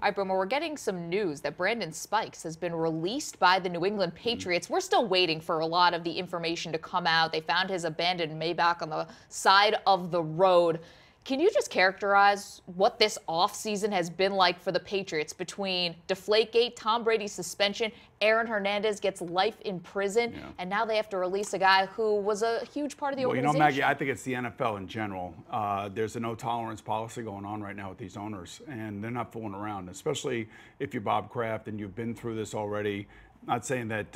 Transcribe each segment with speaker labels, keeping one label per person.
Speaker 1: All right, Boomer, we're getting some news that Brandon Spikes has been released by the New England Patriots. We're still waiting for a lot of the information to come out. They found his abandoned Maybach on the side of the road. Can you just characterize what this offseason has been like for the Patriots between Deflategate, Tom Brady's suspension, Aaron Hernandez gets life in prison, and now they have to release a guy who was a huge part of the organization?
Speaker 2: Maggie, I think it's the NFL in general. There's a no-tolerance policy going on right now with these owners, and they're not fooling around, especially if you're Bob Kraft and you've been through this already. Not saying that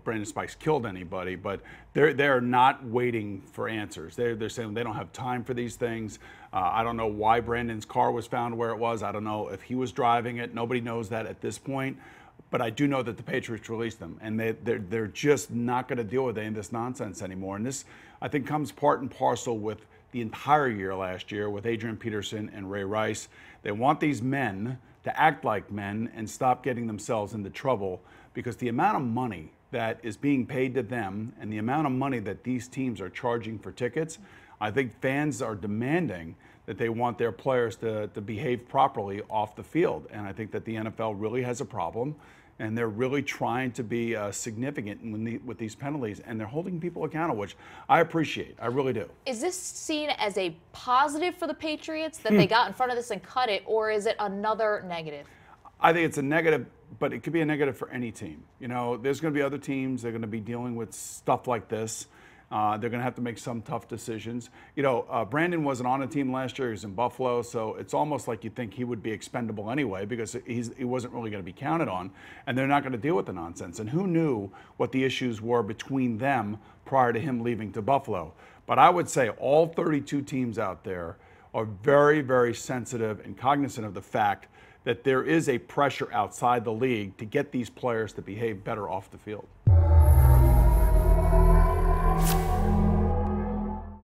Speaker 2: Brandon Spikes killed anybody, but they're not waiting for answers. They're saying they don't have time for these things. I don't know why Brandon's car was found where it was. I don't know if he was driving it. Nobody knows that at this point. But I do know that the Patriots released them, and they're just not going to deal with any of this nonsense anymore. And this, I think, comes part and parcel with the entire year last year with Adrian Peterson and Ray Rice. They want these men to act like men and stop getting themselves into trouble, because the amount of money that is being paid to them and the amount of money that these teams are charging for tickets, I think fans are demanding that they want their players to behave properly off the field. And I think that the NFL really has a problem, and they're really trying to be significant with these penalties, and they're holding people accountable, which I appreciate. I really do.
Speaker 1: Is this seen as a positive for the Patriots that they got in front of this and cut it, or is it another negative?
Speaker 2: I think it's a negative, but it could be a negative for any team. You know, there's going to be other teams that are going to be dealing with stuff like this. They're going to have to make some tough decisions. You know, Brandon wasn't on a team last year. He was in Buffalo, so it's almost like you think he would be expendable anyway, because he wasn't really going to be counted on, and they're not going to deal with the nonsense. And who knew what the issues were between them prior to him leaving to Buffalo? But I would say all 32 teams out there are very, very sensitive and cognizant of the fact that there is a pressure outside the league to get these players to behave better off the field.